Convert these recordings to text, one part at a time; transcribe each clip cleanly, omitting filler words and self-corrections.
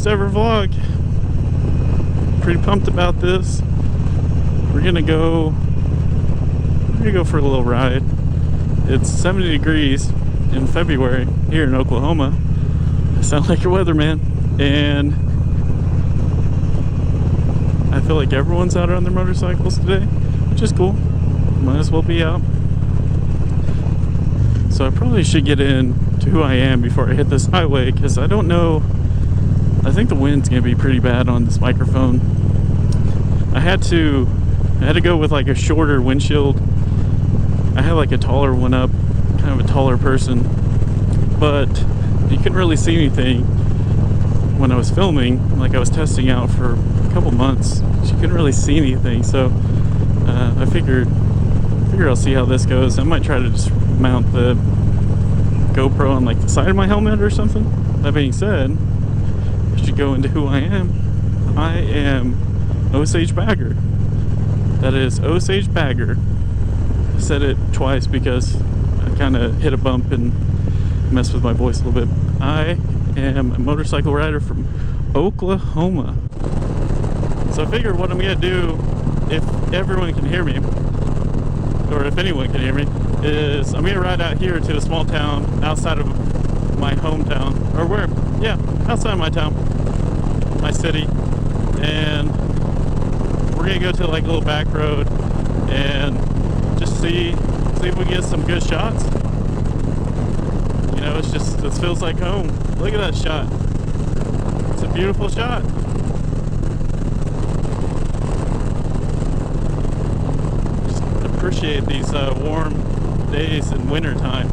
first ever vlog. Pretty pumped about this. We're gonna go for a little ride. It's 70 degrees in February here in Oklahoma. I sound like your weatherman, and I feel like everyone's out on their motorcycles today, which is cool. Might as well be out. So I probably should get into who I am before I hit this highway, because I don't know. I think the wind's gonna be pretty bad on this microphone. I had to go with like a shorter windshield. I had like a taller one up, kind of a taller person, but you couldn't really see anything when I was filming. Like I was testing out for a couple months. You couldn't really see anything, so I figured I'll see how this goes. I might try to just mount the GoPro on like the side of my helmet or something. That being said, I should go into who I am. I am Osage Bagger. That is Osage Bagger. I said it twice because I kind of hit a bump and messed with my voice a little bit. I am a motorcycle rider from Oklahoma. So I figured what I'm gonna do, if everyone can hear me, or if anyone can hear me, is I'm gonna ride out here to a small town outside of my hometown, or where, yeah, outside of my town, my city, and we're gonna go to like a little back road and just see if we can get some good shots. You know, it feels like home. Look at that shot. It's a beautiful shot. Just appreciate these warm days in winter time.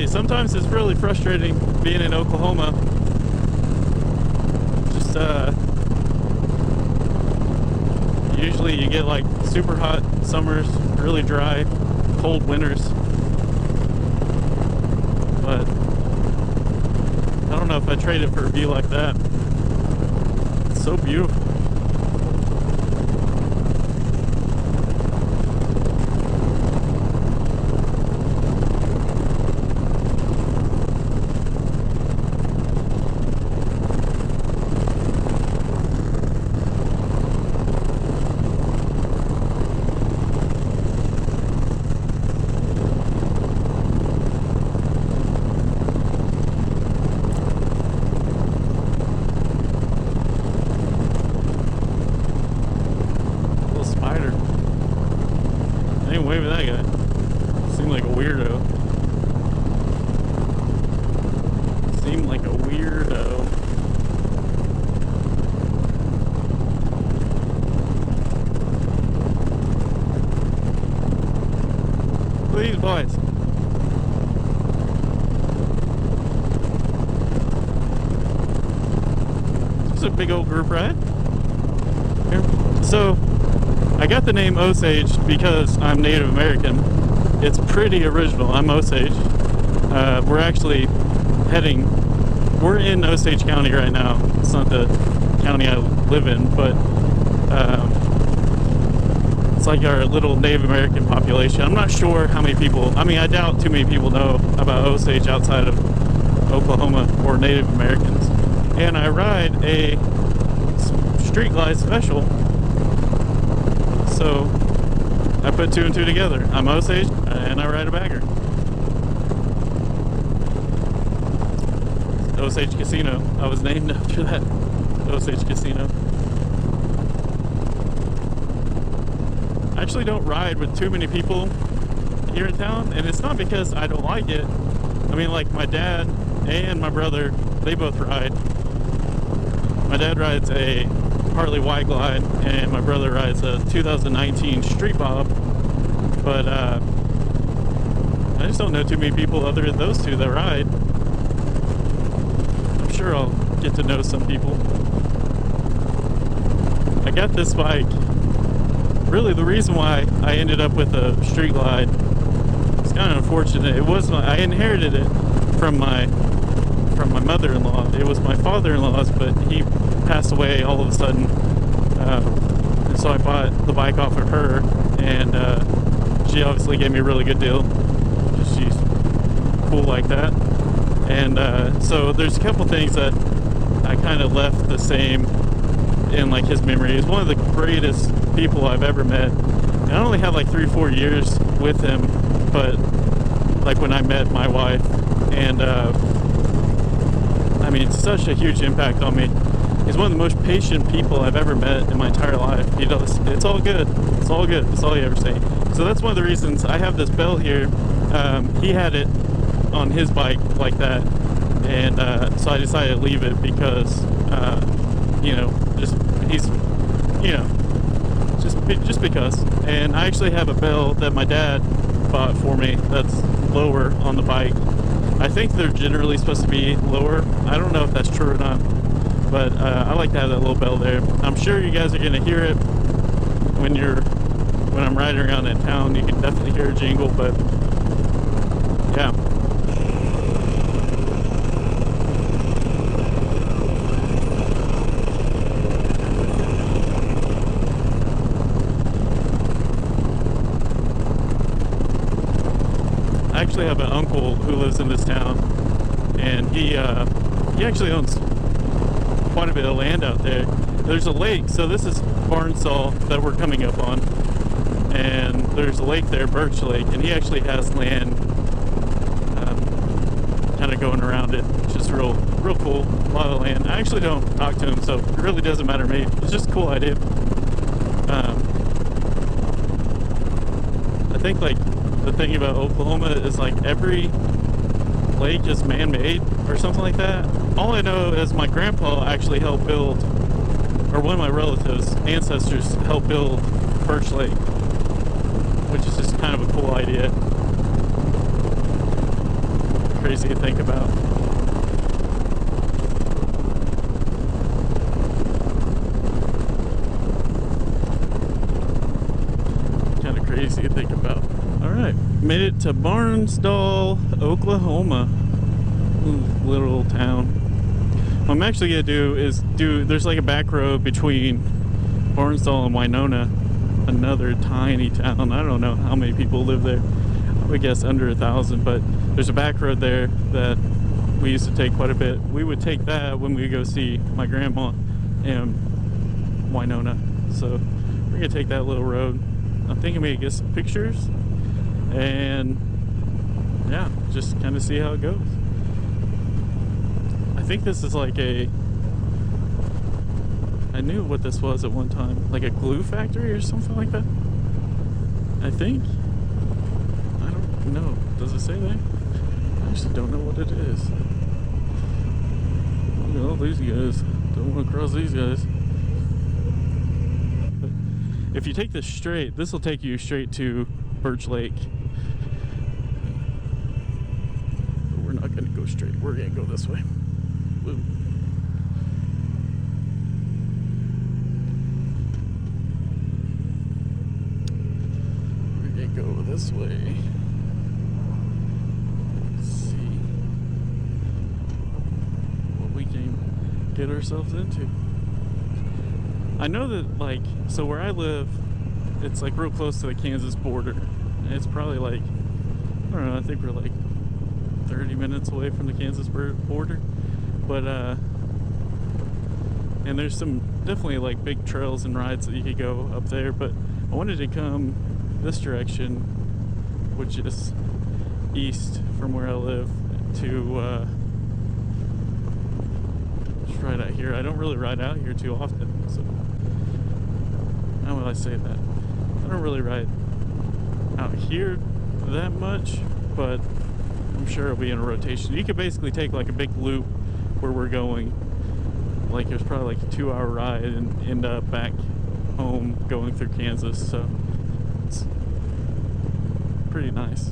Sometimes it's really frustrating being in Oklahoma. Just usually you get like super hot summers, really dry, cold winters. But I don't know if I trade it for a view like that. It's so beautiful. Wave at that guy. Seemed like a weirdo. Seemed like a weirdo. Please, boys. This is a big old group ride. Here. So I got the name Osage because I'm Native American. It's pretty original. I'm Osage. We're actually we're in Osage County right now. It's not the county I live in, but it's like our little Native American population. I'm not sure how many people, I doubt too many people know about Osage outside of Oklahoma or Native Americans. And I ride a Street Glide Special. So I put two and two together. I'm Osage and I ride a bagger. Osage Casino. I was named after that. Osage Casino. I actually don't ride with too many people here in town, and it's not because I don't like it. I mean, like my dad and my brother, they both ride. My dad rides a Harley Wide Glide, and my brother rides a 2019 Street Bob. But I just don't know too many people other than those two that ride. I'm sure I'll get to know some people. I got this bike. Really, the reason why I ended up with a Street Glide, it's kind of unfortunate. It was I inherited it from my mother-in-law. It was my father-in-law's, but he passed away all of a sudden And so I bought the bike off of her, and she obviously gave me a really good deal. She's cool like that. And so there's a couple things that I kind of left the same in like his memory. He's one of the greatest people I've ever met. And I only had like 3 or 4 years with him, but like when I met my wife, and I mean, such a huge impact on me. He's one of the most patient people I've ever met in my entire life. He does, it's all good. It's all good. That's all he ever say. So that's one of the reasons I have this bell here. He had it on his bike like that, and so I decided to leave it because, you know, just because. And I actually have a bell that my dad bought for me that's lower on the bike. I think they're generally supposed to be lower. I don't know if that's true or not, but I like to have that little bell there. I'm sure you guys are gonna hear it when I'm riding around in town. You can definitely hear a jingle, but yeah. I actually have an uncle who lives in this town, and he actually owns quite a bit of land out there. There's a lake, so this is Barnsall that we're coming up on, and there's a lake there, Birch Lake, and he actually has land kind of going around it, which is real cool. A lot of land. I actually don't talk to him, so it really doesn't matter to me. It's just a cool idea. I think like the thing about Oklahoma is like every lake is man-made or something like that. All I know is my grandpa actually helped build, or one of my relatives, ancestors helped build Birch Lake, which is just kind of a cool idea. Crazy to think about. Kind of crazy to think about. Alright, made it to Barnsdall, Oklahoma. Ooh, little old town. What I'm actually going to do is there's like a back road between Barnsdall and Winona, another tiny town. I don't know how many people live there. I would guess under 1,000, but there's a back road there that we used to take quite a bit. We would take that when we go see my grandma in Winona. So we're going to take that little road. I'm thinking maybe get some pictures and yeah, just kind of see how it goes. I think this is like I knew what this was at one time, like a glue factory or something like that. I think. I don't know. Does it say that? I actually don't know what it is. Look at all these guys. Don't want to cross these guys. But if you take this straight, this will take you straight to Birch Lake. But we're not going to go straight. We're going to go this way. Woo. We're going to go this way. Let's see what we can get ourselves into. I know that, like, so where I live, it's like real close to the Kansas border. And it's probably like, I don't know, I think we're like 30 minutes away from the Kansas border. But, and there's some definitely like big trails and rides that you could go up there. But I wanted to come this direction, which is east from where I live, to just ride out here. I don't really ride out here too often, so how will I say that? I don't really ride out here that much, but I'm sure it'll be in a rotation. You could basically take like a big loop where we're going. Like it was probably like a 2-hour ride and end up back home going through Kansas, so it's pretty nice.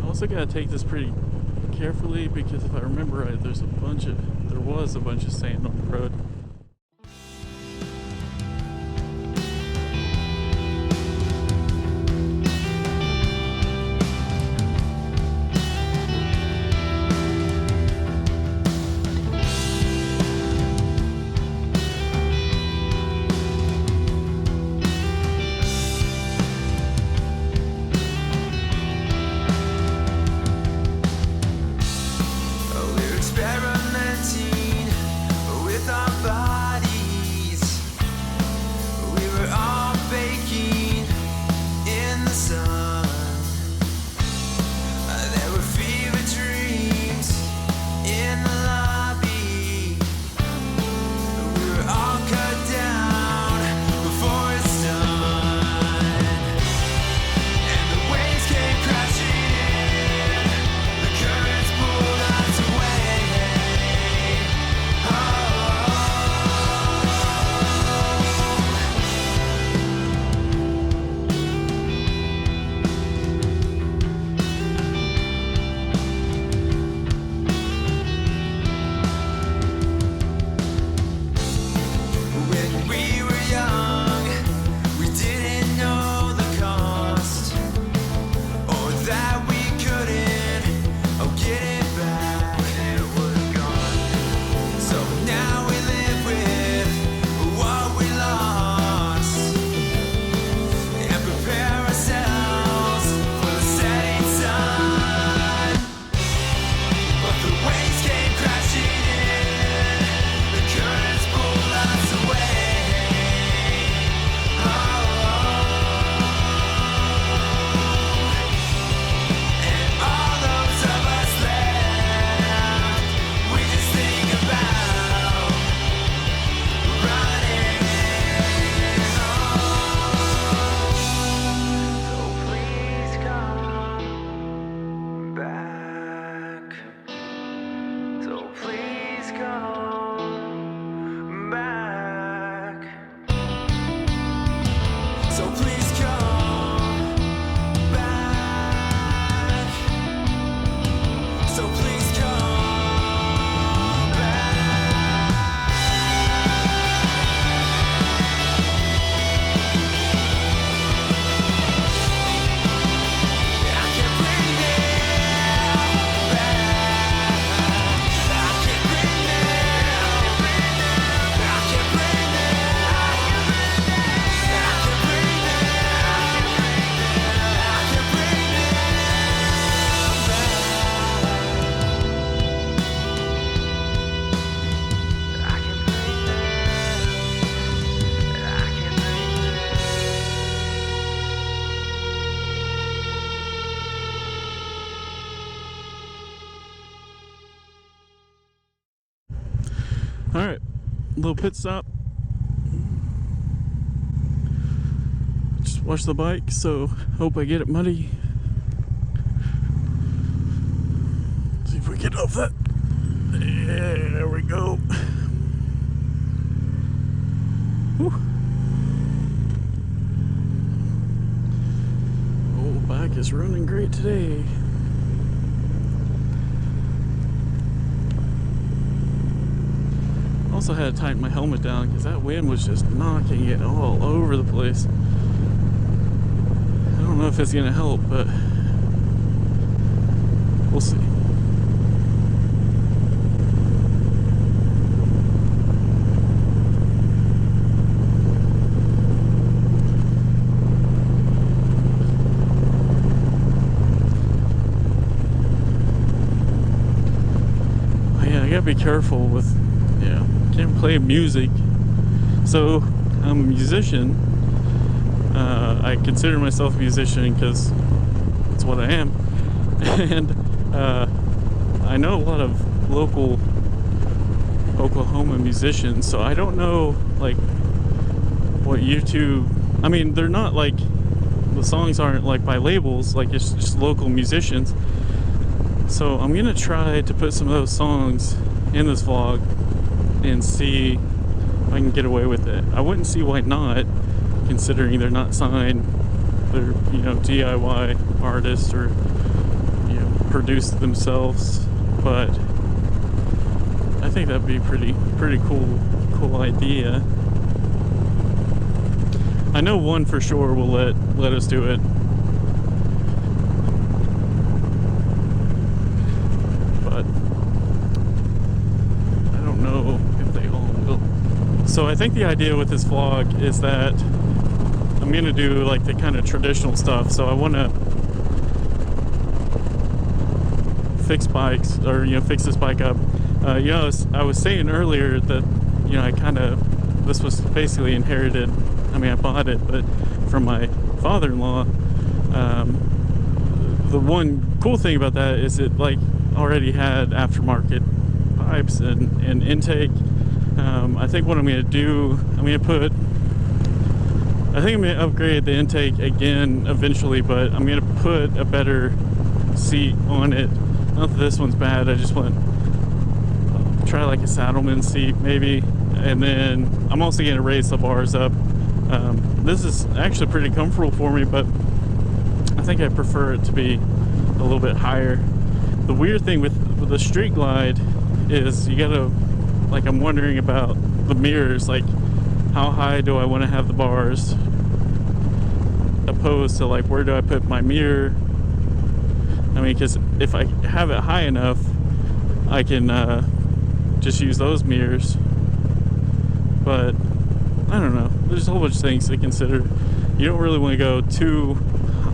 I also gotta take this pretty carefully because if I remember right, there was a bunch of sand on the road. our bodies. We were all baking in the sun. There were fever dreams in the lobby. We were all cut down before it's done. And the waves came crashing in. The currents pulled us away. When we were young, we didn't know the cost, or that we couldn't get it back when it was gone. So now we live with what we lost and prepare ourselves for the setting sun. But the waves came crashing in, the currents pulled us away. And all those of us left, we just think about running home. So please come back. So please come back. So please come back. So please come back. I can't breathe it back. I can't breathe it. I can't breathe it. I can't breathe it. I can't breathe it back. I can't breathe it. I can't breathe it. All right, little pit stop. Just wash the bike, so hope I get it muddy. See if we get off that. There we go. Whew. Old bike is running great today. Also had to tighten my helmet down because that wind was just knocking it all over the place. I don't know if it's gonna help, but we'll see. Oh, yeah, I gotta be careful with, can't play music. So I'm a musician. I consider myself a musician because that's what I am. And I know a lot of local Oklahoma musicians, so I don't know like what YouTube, I mean, they're not like, the songs aren't like by labels, like it's just local musicians. So I'm gonna try to put some of those songs in this vlog and see if I can get away with it. I wouldn't see why not, considering they're not signed. They're, DIY artists or, produced themselves. But I think that'd be pretty cool idea. I know one for sure will let us do it. But I don't know if they all will. So I think the idea with this vlog is that I'm gonna do like the kind of traditional stuff. So I want to fix bikes, or fix this bike up. I was saying earlier that you know, this was basically inherited. I mean, I bought it, but from my father-in-law. The one cool thing about that is it like already had aftermarket pipes and intake. I think what I'm going to do, I think I'm going to upgrade the intake again eventually, but I'm going to put a better seat on it. Not that this one's bad, I just want to try like a saddleman seat maybe. And then I'm also going to raise the bars up. This is actually pretty comfortable for me, but I think I prefer it to be a little bit higher. The weird thing with the Street Glide is you gotta, like, I'm wondering about the mirrors, like how high do I want to have the bars opposed to like where do I put my mirror. I mean, because if I have it high enough, I can just use those mirrors, but I don't know, there's a whole bunch of things to consider. You don't really want to go too,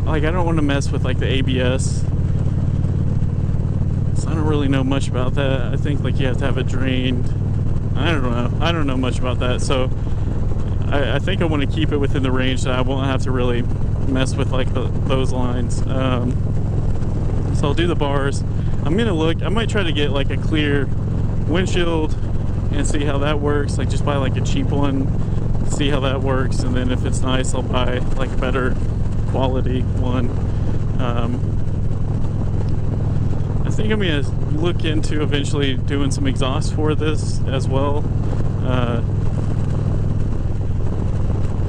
like, I don't want to mess with like the ABS, so I don't really know much about that. I think like you have to have it drained. I don't know much about that, so I think I want to keep it within the range that I won't have to really mess with like those lines. So I'll do the bars. I'm gonna look, I might try to get like a clear windshield and see how that works, like just buy like a cheap one, see how that works, and then if it's nice I'll buy like a better quality one. I think I'm gonna look into eventually doing some exhaust for this as well.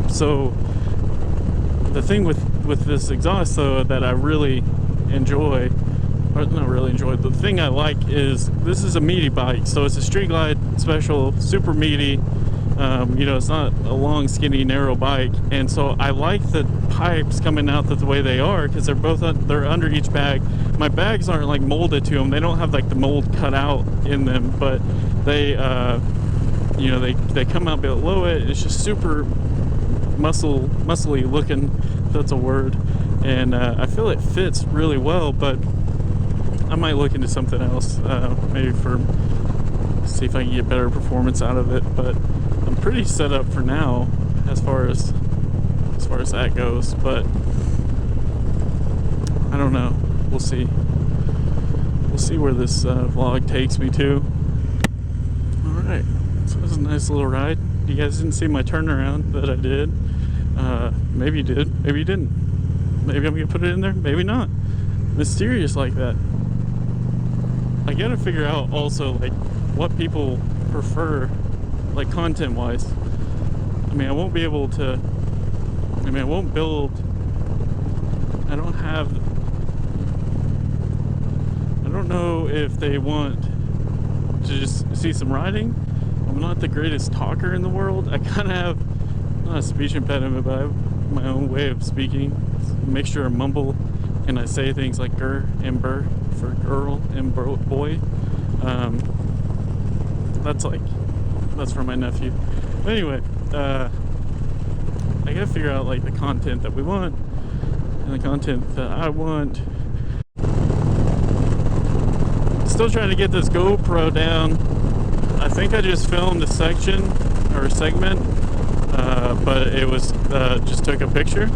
So the thing with this exhaust though that I really enjoy, or not really enjoy, the thing I like is this is a meaty bike, so it's a Street Glide special, super meaty. You know, it's not a long, skinny, narrow bike, and so I like the pipes coming out the way they are because they're under each bag. My bags aren't like molded to them; they don't have like the mold cut out in them, but they, you know, they come out below it. It's just super muscly looking, if that's a word, and I feel it fits really well. But I might look into something else, maybe see if I can get better performance out of it, but I'm pretty set up for now as far as that goes. But I don't know, we'll see where this vlog takes me to. All right, so it was a nice little ride. You guys didn't see my turnaround that I did. Maybe you did, maybe you didn't. Maybe I'm gonna put it in there, maybe not. Mysterious like that. I gotta figure out also like what people prefer, like content wise. I mean, I won't build, I don't know if they want to just see some riding. I'm not the greatest talker in the world. I kind of have, not a speech impediment, but I have my own way of speaking. It's a mixture of mumble, and I say things like ger and burr for girl and boy. That's for my nephew. But anyway, I gotta figure out like the content that we want and the content that I want. Still trying to get this GoPro down. I think I just filmed a section or a segment, but it was just took a picture.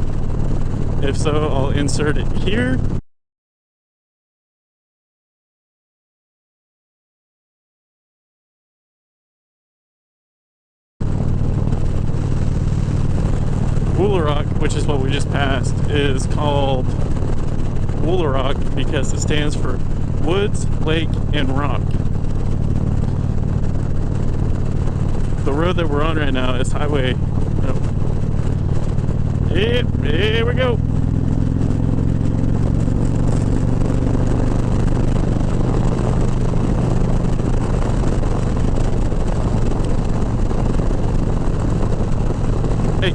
If so, I'll insert it here. Rock, which is what we just passed, is called Rock because it stands for Woods, Lake, and Rock. The road that we're on right now is Highway. Yep, here we go.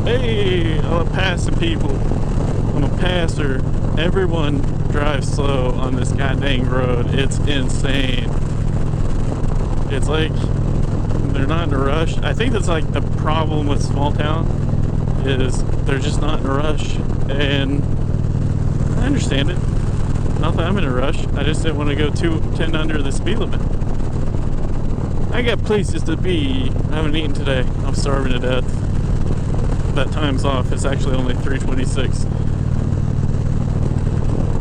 Hey, I'm passing people. I'm a passer. Everyone drives slow on this goddamn road. It's insane. It's like they're not in a rush. I think that's like the problem with small town, is they're just not in a rush, and I understand it. Not that I'm in a rush. I just didn't want to go 10 under the speed limit. I got places to be. I haven't eaten today. I'm starving to death. That time's off. It's actually only 3:26.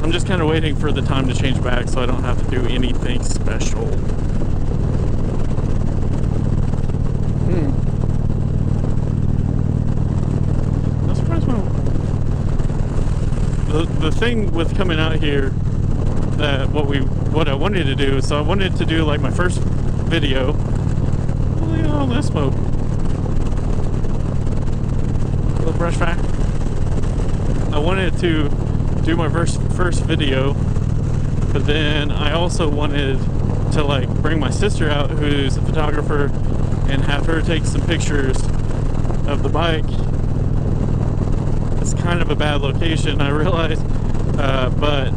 I'm just kind of waiting for the time to change back so I don't have to do anything special. I'm surprised the thing with coming out here, that what I wanted to do, so I wanted to do like my first video. Look at all that smoke. Little brush fire. I wanted to do my first video, but then I also wanted to like bring my sister out, who's a photographer, and have her take some pictures of the bike. It's kind of a bad location, I realize, but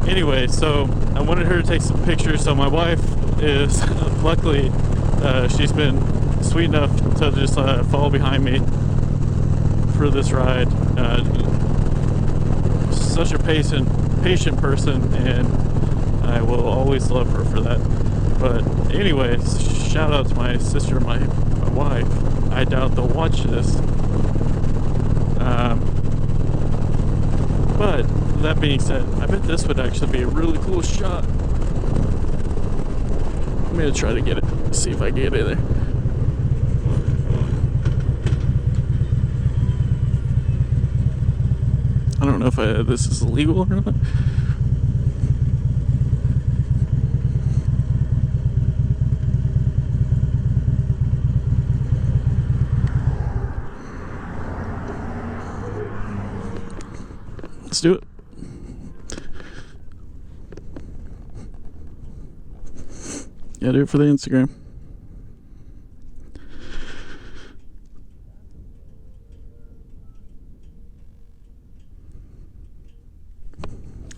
anyway, so I wanted her to take some pictures. So my wife is luckily she's been sweet enough to just follow behind me for this ride. Such a patient person, and I will always love her for that. But anyways, shout out to my sister, my wife. I doubt they'll watch this. But that being said, I bet this would actually be a really cool shot. I'm gonna try to get it, see if I can get it there. I don't know if this is illegal or not. Let's do it. Yeah, do it for the Instagram.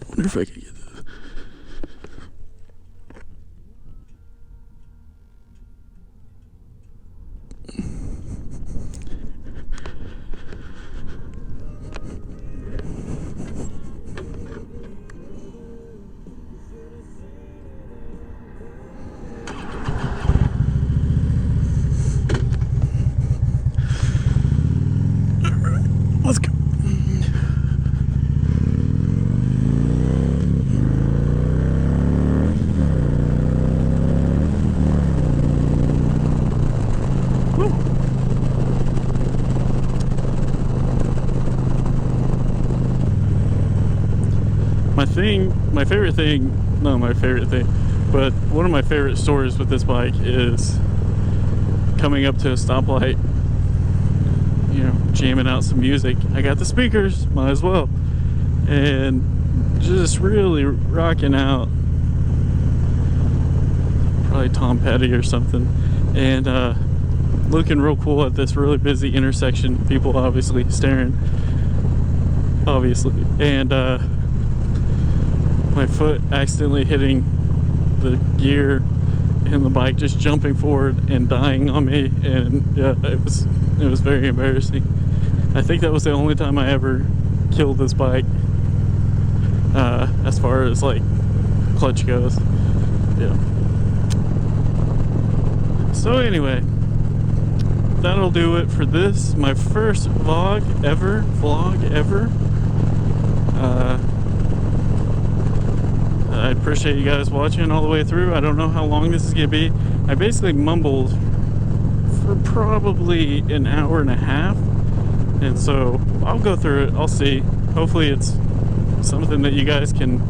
I wonder if I could get this. Let's go. Woo. My favorite thing, not my favorite thing, but one of my favorite stories with this bike is coming up to a stoplight, you know, jamming out some music. I got the speakers, might as well, and just really rocking out, probably Tom Petty or something, and looking real cool at this really busy intersection. People obviously staring, and my foot accidentally hitting the gear and the bike just jumping forward and dying on me, and yeah, it was very embarrassing. I think that was the only time I ever killed this bike, as far as like clutch goes. Yeah. So anyway, that'll do it for this, my first vlog ever. I appreciate you guys watching all the way through. I don't know how long this is gonna be. I basically mumbled for probably an hour and a half, and so I'll go through it. I'll see. Hopefully it's something that you guys can,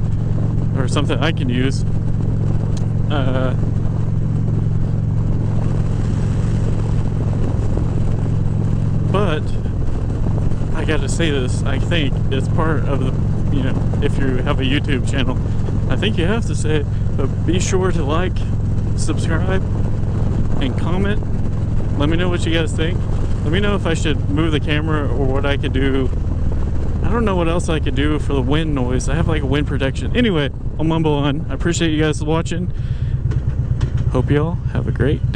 or something I can use. But I gotta say this, I think it's part of the, you know, if you have a YouTube channel, I think you have to say it, but be sure to like, subscribe, and comment. Let me know what you guys think. Let me know if I should move the camera or what I could do. I don't know what else I could do for the wind noise. I have like a wind protection. Anyway, I'll mumble on. I appreciate you guys watching. Hope y'all have a great day.